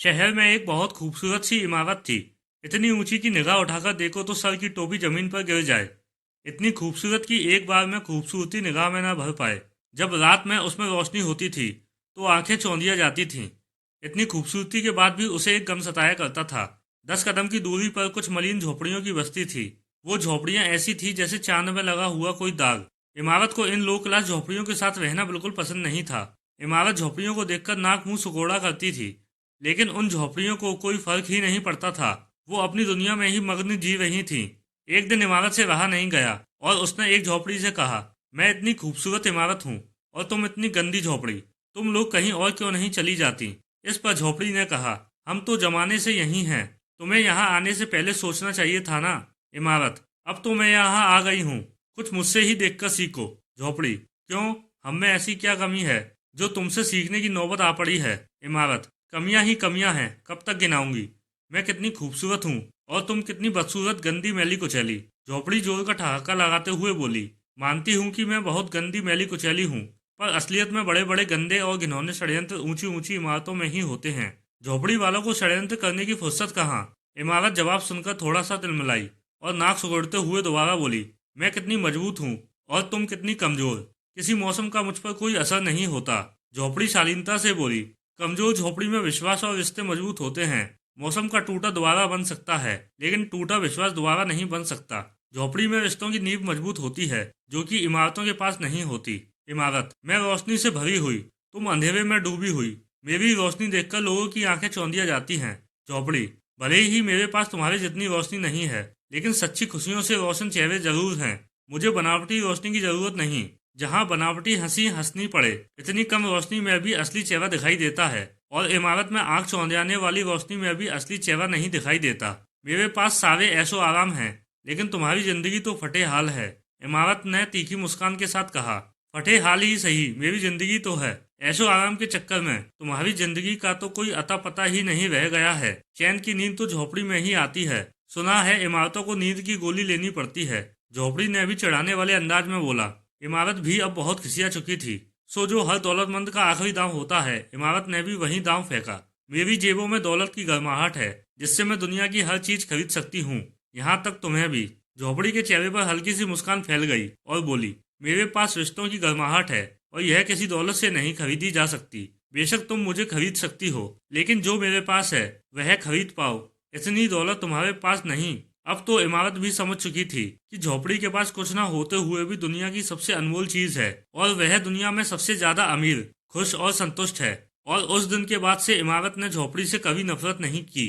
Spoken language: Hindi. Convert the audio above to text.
शहर में एक बहुत खूबसूरत सी इमारत थी। इतनी ऊंची कि निगाह उठाकर देखो तो सर की टोपी जमीन पर गिर जाए। इतनी खूबसूरत कि एक बार में खूबसूरती निगाह में न भर पाए। जब रात में उसमें रोशनी होती थी तो आंखें चौंधिया जाती थीं। इतनी खूबसूरती के बाद भी उसे एक गम सताया करता था। 10 कदम की दूरी पर कुछ मलिन झोपड़ियों की बस्ती थी। वो झोपड़ियां ऐसी थी जैसे चांद में लगा हुआ कोई दाग। इमारत को इन लो क्लास झोपड़ियों के साथ रहना बिल्कुल पसंद नहीं था। इमारत झोपड़ियों को देखकर नाक मुंह सुकोड़ा करती थी, लेकिन उन झोपड़ियों को कोई फर्क ही नहीं पड़ता था। वो अपनी दुनिया में ही मग्न जी रही थीं। एक दिन इमारत से रहा नहीं गया और उसने एक झोपड़ी से कहा, मैं इतनी खूबसूरत इमारत हूँ और तुम इतनी गंदी झोपड़ी। तुम लोग कहीं और क्यों नहीं चली जाती? इस पर झोपड़ी ने कहा, हम तो जमाने से यही हैं। तुम्हें यहाँ आने से पहले सोचना चाहिए था ना। इमारत, अब तो मैं यहाँ आ गई हूँ, कुछ मुझसे ही देखकर सीखो। झोपड़ी, क्यों? हम में ऐसी क्या कमी है जो तुमसे सीखने की नौबत आ पड़ी है? इमारत, कमियां ही कमियां हैं, कब तक गिनाऊंगी। मैं कितनी खूबसूरत हूँ और तुम कितनी बदसूरत, गंदी, मैली कुचैली। झोपड़ी जोर का ठहाका लगाते हुए बोली, मानती हूँ कि मैं बहुत गंदी, मैली कुचैली हूँ, पर असलियत में बड़े बड़े गंदे और घिनौने षड्यंत्र ऊंची ऊंची इमारतों में ही होते हैं। झोपड़ी वालों को षड्यंत्र करने की फुर्सत कहाँ। इमारत जवाब सुनकर थोड़ा सा तिलमिलाई और नाक सुगड़ते हुए दोबारा बोली, मैं कितनी मजबूत हूँ और तुम कितनी कमजोर। किसी मौसम का मुझ पर कोई असर नहीं होता। झोपड़ी शालीनता से बोली, कमजोर झोपड़ी में विश्वास और रिश्ते मजबूत होते हैं। मौसम का टूटा दोबारा बन सकता है, लेकिन टूटा विश्वास दोबारा नहीं बन सकता। झोपड़ी में रिश्तों की नींव मजबूत होती है, जो कि इमारतों के पास नहीं होती। इमारत, मैं रोशनी से भरी हुई, तुम अंधेरे में डूबी हुई। मेरी रोशनी देखकर लोगों की आंखें चौंधिया जाती हैं। झोपड़ी, भले ही मेरे पास तुम्हारे जितनी रोशनी नहीं है, लेकिन सच्ची खुशियों से रोशन चेहरे जरूर हैं। मुझे बनावटी रोशनी की जरूरत नहीं। जहाँ बनावटी हंसी हंसनी पड़े, इतनी कम रोशनी में भी असली चेहरा दिखाई देता है, और इमारत में आंख चौंधियाने वाली रोशनी में भी असली चेहरा नहीं दिखाई देता। मेरे पास सारे ऐशो आराम हैं, लेकिन तुम्हारी जिंदगी तो फटे हाल है। इमारत ने तीखी मुस्कान के साथ कहा, फटे हाल ही सही, मेरी जिंदगी तो है। ऐशो आराम के चक्कर में तुम्हारी जिंदगी का तो कोई अता पता ही नहीं रह गया है। चैन की नींद तो झोपड़ी में ही आती है। सुना है इमारतों को नींद की गोली लेनी पड़ती है। झोपड़ी ने भी चढ़ाने वाले अंदाज में बोला। इमारत भी अब बहुत खिसिया चुकी थी। सो जो हर दौलतमंद का आखिरी दांव होता है, इमारत ने भी वही दांव फेंका। मेरी जेबों में दौलत की गर्माहट है, जिससे मैं दुनिया की हर चीज खरीद सकती हूँ, यहाँ तक तुम्हें भी। झोपड़ी के चेहरे पर हल्की सी मुस्कान फैल गई और बोली, मेरे पास रिश्तों की गर्माहट है और यह किसी दौलत से नहीं खरीदी जा सकती। बेशक तुम मुझे खरीद सकती हो, लेकिन जो मेरे पास है वह खरीद पाओ। इतनी दौलत तुम्हारे पास नहीं। अब तो इमारत भी समझ चुकी थी कि झोपड़ी के पास कुछ ना होते हुए भी दुनिया की सबसे अनमोल चीज है, और वह दुनिया में सबसे ज्यादा अमीर, खुश और संतुष्ट है। और उस दिन के बाद से इमारत ने झोपड़ी से कभी नफरत नहीं की।